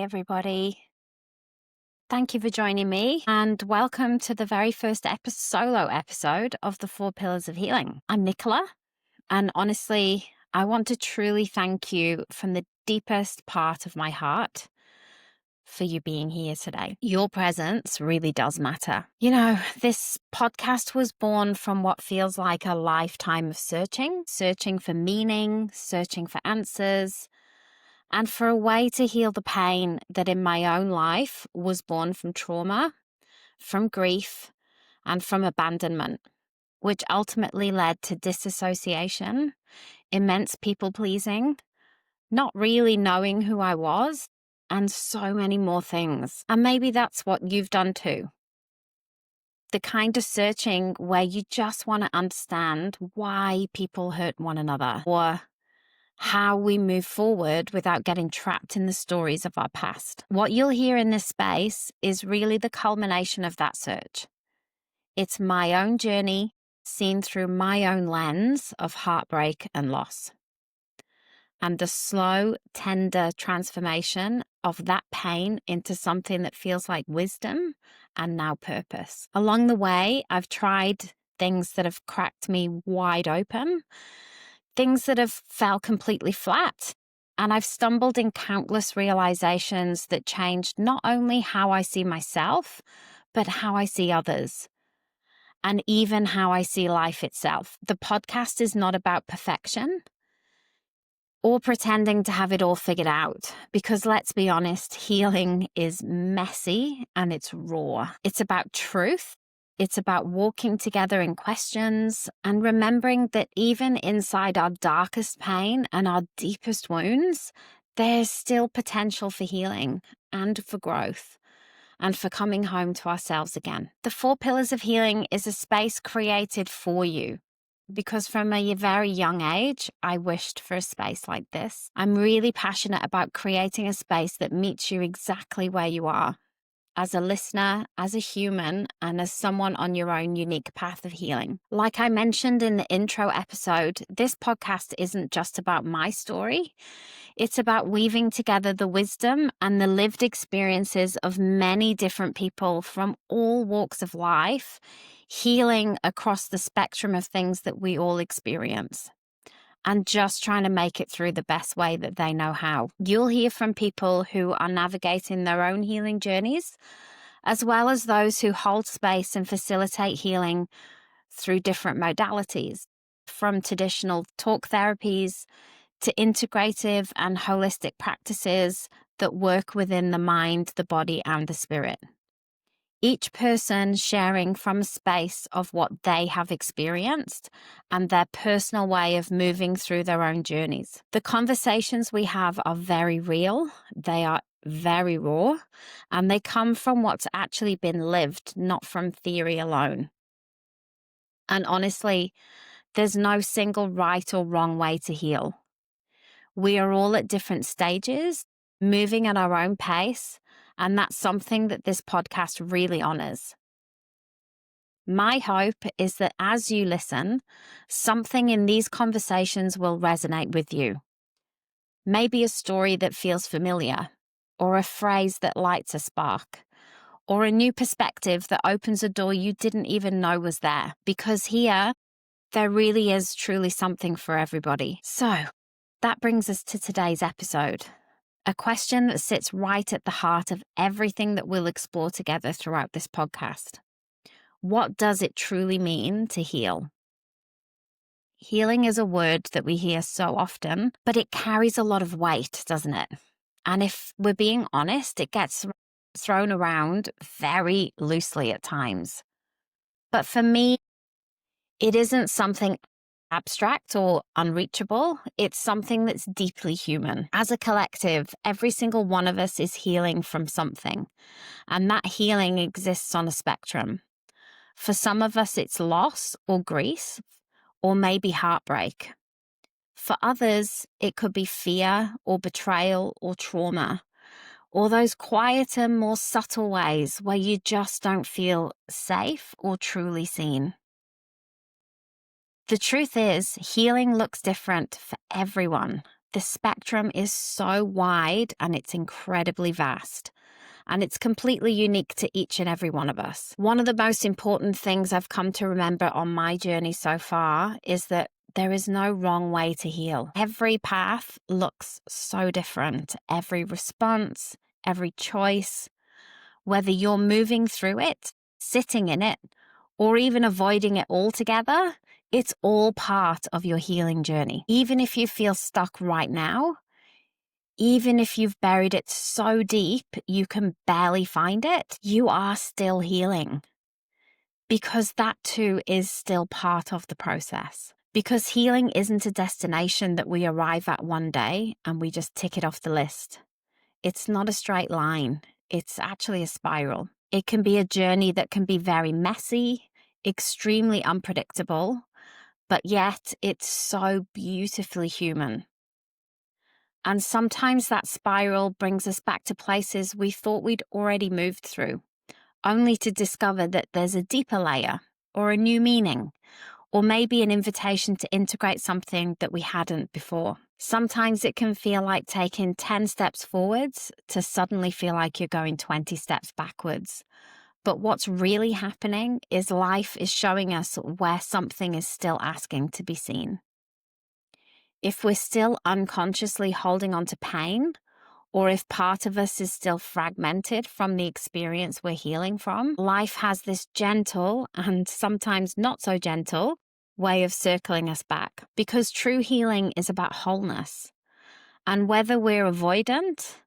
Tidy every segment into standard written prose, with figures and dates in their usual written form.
everybody. Thank you for joining me and welcome to the very first solo episode of the 4 Pillars of Healing. I'm Nichola, and honestly, I want to truly thank you from the deepest part of my heart for you being here today. Your presence really does matter. You know, this podcast was born from what feels like a lifetime of searching for meaning, searching for answers, and for a way to heal the pain that in my own life was born from trauma, from grief, and from abandonment, which ultimately led to disassociation, immense people-pleasing, not really knowing who I was, and so many more things. And maybe that's what you've done too. The kind of searching where you just want to understand why people hurt one another, or how we move forward without getting trapped in the stories of our past. What you'll hear in this space is really the culmination of that search. It's my own journey seen through my own lens of heartbreak and loss. And the slow, tender transformation of that pain into something that feels like wisdom and now purpose. Along the way, I've tried things that have cracked me wide open, things that have fell completely flat. And I've stumbled in countless realizations that changed not only how I see myself, but how I see others, and even how I see life itself. The podcast is not about perfection or pretending to have it all figured out, because let's be honest, healing is messy and it's raw. It's about truth. It's about walking together in questions and remembering that even inside our darkest pain and our deepest wounds, there's still potential for healing and for growth and for coming home to ourselves again. The 4 Pillars of Healing is a space created for you, because from a very young age, I wished for a space like this. I'm really passionate about creating a space that meets you exactly where you are, as a listener, as a human, and as someone on your own unique path of healing. Like I mentioned in the intro episode, this podcast isn't just about my story. It's about weaving together the wisdom and the lived experiences of many different people from all walks of life, healing across the spectrum of things that we all experience, and just trying to make it through the best way that they know how. You'll hear from people who are navigating their own healing journeys, as well as those who hold space and facilitate healing through different modalities, from traditional talk therapies to integrative and holistic practices that work within the mind, the body, and the spirit. Each person sharing from a space of what they have experienced and their personal way of moving through their own journeys. The conversations we have are very real, they are very raw, and they come from what's actually been lived, not from theory alone. And honestly, there's no single right or wrong way to heal. We are all at different stages, moving at our own pace, and that's something that this podcast really honors. My hope is that as you listen, something in these conversations will resonate with you. Maybe a story that feels familiar, or a phrase that lights a spark, or a new perspective that opens a door you didn't even know was there. Because here, there really is truly something for everybody. So, that brings us to today's episode. A question that sits right at the heart of everything that we'll explore together throughout this podcast. What does it truly mean to heal? Healing is a word that we hear so often, but it carries a lot of weight, doesn't it? And if we're being honest, it gets thrown around very loosely at times. But for me, it isn't something abstract or unreachable. It's something that's deeply human. As a collective, every single one of us is healing from something, and that healing exists on a spectrum. For some of us, it's loss or grief, or maybe heartbreak. For others, it could be fear or betrayal or trauma, or those quieter, more subtle ways where you just don't feel safe or truly seen. The truth is, healing looks different for everyone. The spectrum is so wide and it's incredibly vast. And it's completely unique to each and every one of us. One of the most important things I've come to remember on my journey so far is that there is no wrong way to heal. Every path looks so different. Every response, every choice, whether you're moving through it, sitting in it, or even avoiding it altogether, it's all part of your healing journey. Even if you feel stuck right now, even if you've buried it so deep you can barely find it, you are still healing. Because that too is still part of the process. Because healing isn't a destination that we arrive at one day and we just tick it off the list. It's not a straight line. It's actually a spiral. It can be a journey that can be very messy, extremely unpredictable, but yet it's so beautifully human. And sometimes that spiral brings us back to places we thought we'd already moved through, only to discover that there's a deeper layer or a new meaning, or maybe an invitation to integrate something that we hadn't before. Sometimes it can feel like taking 10 steps forwards to suddenly feel like you're going 20 steps backwards. But what's really happening is life is showing us where something is still asking to be seen. If we're still unconsciously holding on to pain, or if part of us is still fragmented from the experience we're healing from, life has this gentle and sometimes not so gentle way of circling us back. Because true healing is about wholeness. And whether we're avoidant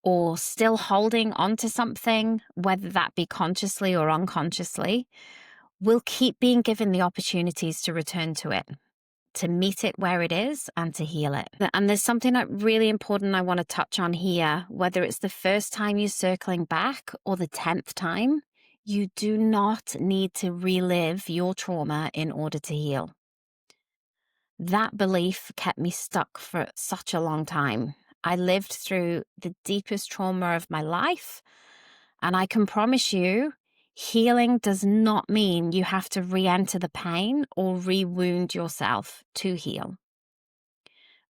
or still holding on to something, whether that be consciously or unconsciously, we'll keep being given the opportunities to return to it, to meet it where it is and to heal it. And there's something really important I want to touch on here, whether it's the first time you're circling back or the 10th time, you do not need to relive your trauma in order to heal. That belief kept me stuck for such a long time. I lived through the deepest trauma of my life, and I can promise you, healing does not mean you have to re-enter the pain or re-wound yourself to heal.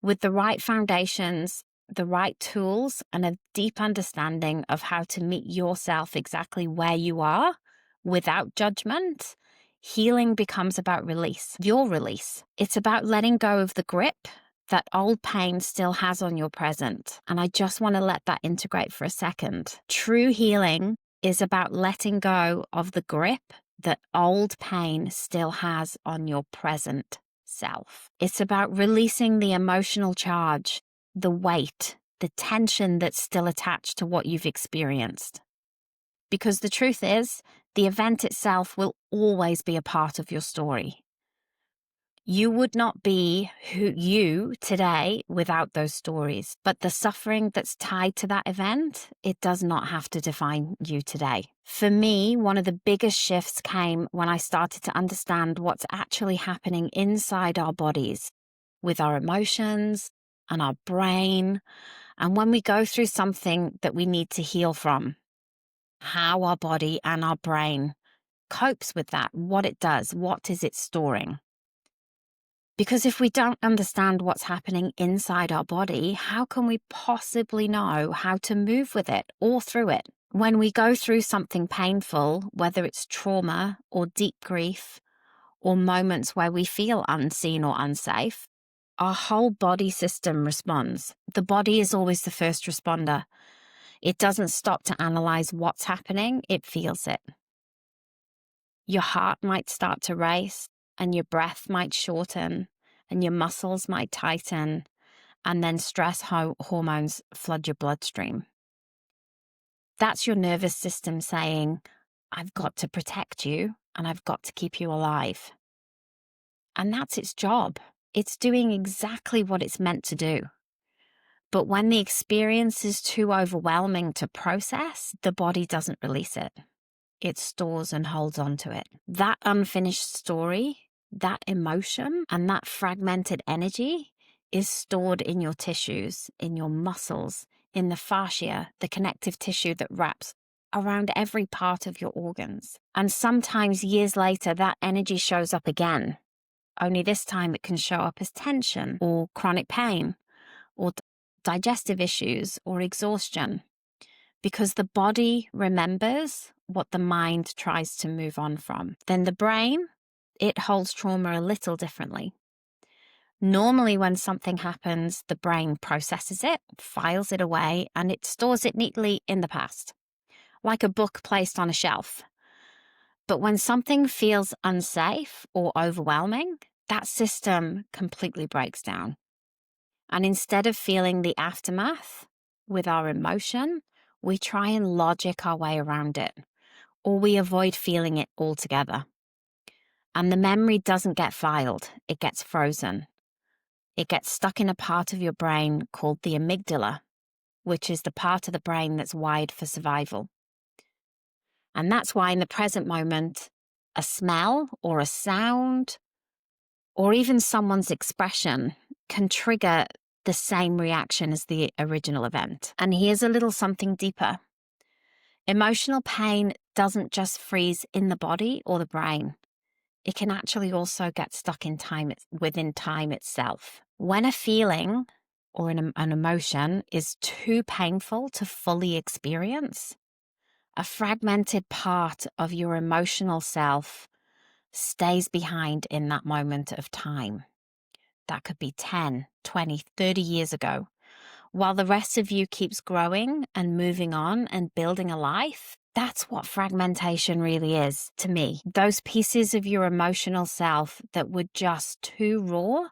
With the right foundations, the right tools, and a deep understanding of how to meet yourself exactly where you are without judgment, healing becomes about release, your release. It's about letting go of the grip that old pain still has on your present. And I just want to let that integrate for a second. True healing is about letting go of the grip that old pain still has on your present self. It's about releasing the emotional charge, the weight, the tension that's still attached to what you've experienced. Because the truth is, the event itself will always be a part of your story. You would not be you today without those stories, but the suffering that's tied to that event, it does not have to define you today. For me, one of the biggest shifts came when I started to understand what's actually happening inside our bodies, with our emotions and our brain, and when we go through something that we need to heal from, how our body and our brain copes with that, what it does, what is it storing. Because if we don't understand what's happening inside our body, how can we possibly know how to move with it or through it? When we go through something painful, whether it's trauma or deep grief, or moments where we feel unseen or unsafe, our whole body system responds. The body is always the first responder. It doesn't stop to analyze what's happening, it feels it. Your heart might start to race, and your breath might shorten, and your muscles might tighten, and then stress hormones flood your bloodstream. That's your nervous system saying, I've got to protect you, and I've got to keep you alive. And that's its job. It's doing exactly what it's meant to do. But when the experience is too overwhelming to process, the body doesn't release it. It stores and holds on to it. That unfinished story, that emotion, and that fragmented energy is stored in your tissues, in your muscles, in the fascia, the connective tissue that wraps around every part of your organs. And sometimes years later, that energy shows up again. Only this time it can show up as tension or chronic pain or digestive issues or exhaustion, because the body remembers what the mind tries to move on from. Then the brain, it holds trauma a little differently. Normally, when something happens, the brain processes it, files it away, and it stores it neatly in the past, like a book placed on a shelf. But when something feels unsafe or overwhelming, that system completely breaks down. And instead of feeling the aftermath with our emotion, we try and logic our way around it, or we avoid feeling it altogether. And the memory doesn't get filed, it gets frozen. It gets stuck in a part of your brain called the amygdala, which is the part of the brain that's wired for survival. And that's why in the present moment, a smell or a sound, or even someone's expression can trigger the same reaction as the original event. And here's a little something deeper. Emotional pain doesn't just freeze in the body or the brain. It can actually also get stuck in time within time itself. When a feeling or an emotion is too painful to fully experience, a fragmented part of your emotional self stays behind in that moment of time. That could be 10, 20, 30 years ago. While the rest of you keeps growing and moving on and building a life, that's what fragmentation really is to me. Those pieces of your emotional self that were just too raw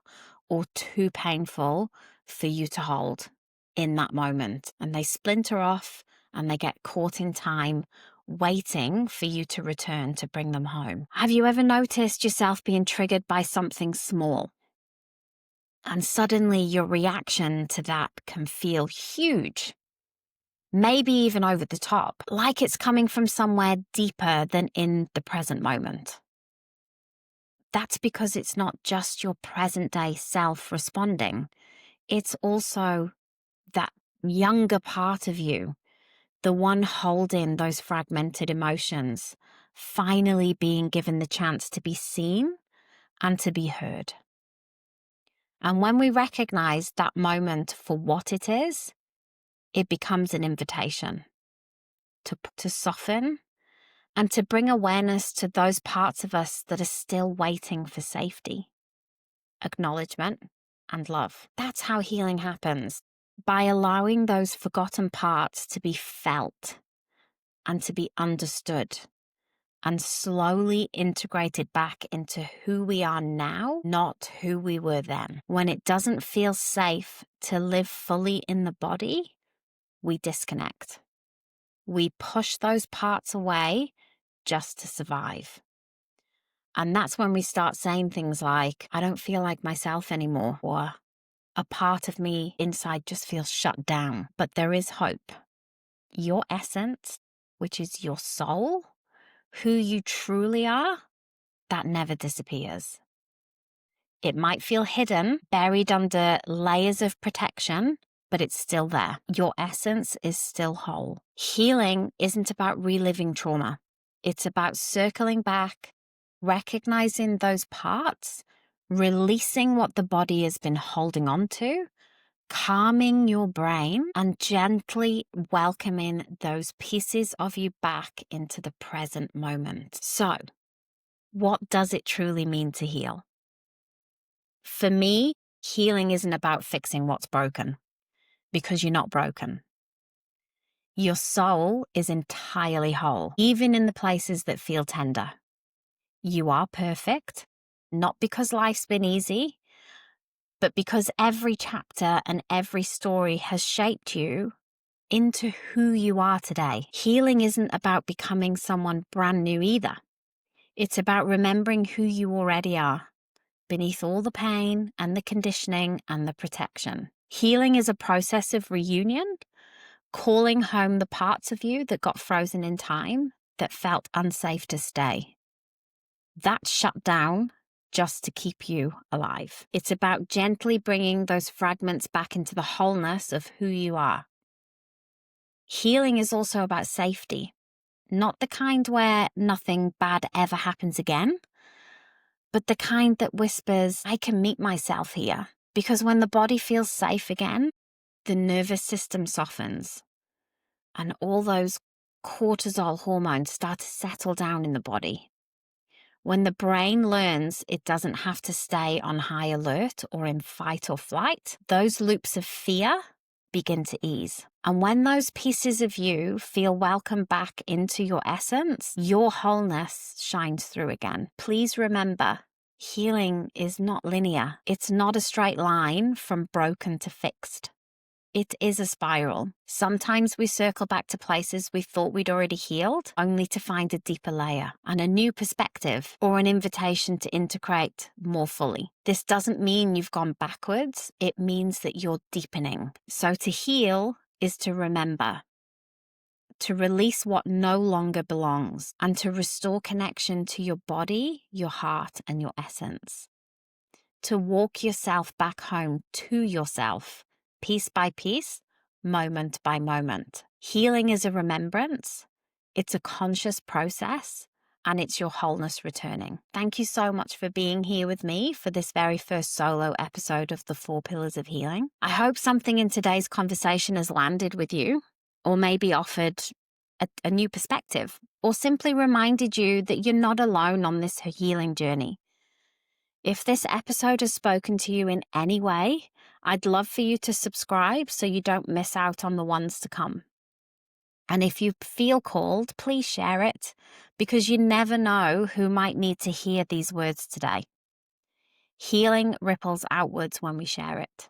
or too painful for you to hold in that moment. And they splinter off and they get caught in time, waiting for you to return to bring them home. Have you ever noticed yourself being triggered by something small? And suddenly your reaction to that can feel huge, maybe even over the top, like it's coming from somewhere deeper than in the present moment. That's because it's not just your present day self responding. It's also that younger part of you, the one holding those fragmented emotions, finally being given the chance to be seen and to be heard. And when we recognize that moment for what it is, it becomes an invitation to soften and to bring awareness to those parts of us that are still waiting for safety, acknowledgement, and love. That's how healing happens, by allowing those forgotten parts to be felt and to be understood and slowly integrated back into who we are now, not who we were then. When it doesn't feel safe to live fully in the body, we disconnect. We push those parts away just to survive. And that's when we start saying things like, I don't feel like myself anymore, or a part of me inside just feels shut down. But there is hope. Your essence, which is your soul, who you truly are, that never disappears. It might feel hidden, buried under layers of protection, but it's still there. Your essence is still whole. Healing isn't about reliving trauma. It's about circling back, recognizing those parts, releasing what the body has been holding on to, calming your brain, and gently welcoming those pieces of you back into the present moment. So, what does it truly mean to heal? For me, healing isn't about fixing what's broken, because you're not broken. Your soul is entirely whole, even in the places that feel tender. You are perfect, not because life's been easy, but because every chapter and every story has shaped you into who you are today. Healing isn't about becoming someone brand new either. It's about remembering who you already are, beneath all the pain and the conditioning and the protection. Healing is a process of reunion, calling home the parts of you that got frozen in time, that felt unsafe to stay. That shut down just to keep you alive. It's about gently bringing those fragments back into the wholeness of who you are. Healing is also about safety, not the kind where nothing bad ever happens again, but the kind that whispers, I can meet myself here. Because when the body feels safe again, the nervous system softens and all those cortisol hormones start to settle down in the body. When the brain learns it doesn't have to stay on high alert or in fight or flight, those loops of fear begin to ease. And when those pieces of you feel welcome back into your essence, your wholeness shines through again. Please remember, healing is not linear. It's not a straight line from broken to fixed. It is a spiral. Sometimes we circle back to places we thought we'd already healed, only to find a deeper layer and a new perspective or an invitation to integrate more fully. This doesn't mean you've gone backwards. It means that you're deepening. So to heal is to remember, to release what no longer belongs, and to restore connection to your body, your heart, and your essence. To walk yourself back home to yourself, piece by piece, moment by moment. Healing is a remembrance, it's a conscious process, and it's your wholeness returning. Thank you so much for being here with me for this very first solo episode of the 4 Pillars of Healing. I hope something in today's conversation has landed with you, or maybe offered a new perspective, or simply reminded you that you're not alone on this healing journey. If this episode has spoken to you in any way, I'd love for you to subscribe so you don't miss out on the ones to come. And if you feel called, please share it, because you never know who might need to hear these words today. Healing ripples outwards when we share it.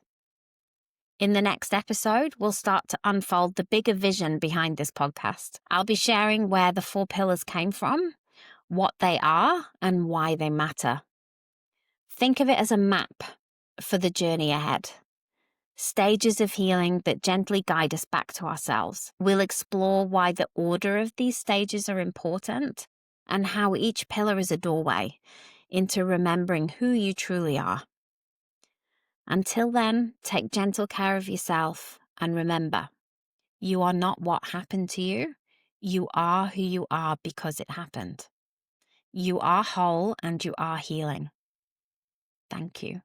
In the next episode, we'll start to unfold the bigger vision behind this podcast. I'll be sharing where the 4 pillars came from, what they are, and why they matter. Think of it as a map for the journey ahead. Stages of healing that gently guide us back to ourselves. We'll explore why the order of these stages are important and how each pillar is a doorway into remembering who you truly are. Until then, take gentle care of yourself and remember, you are not what happened to you. You are who you are because it happened. You are whole and you are healing. Thank you.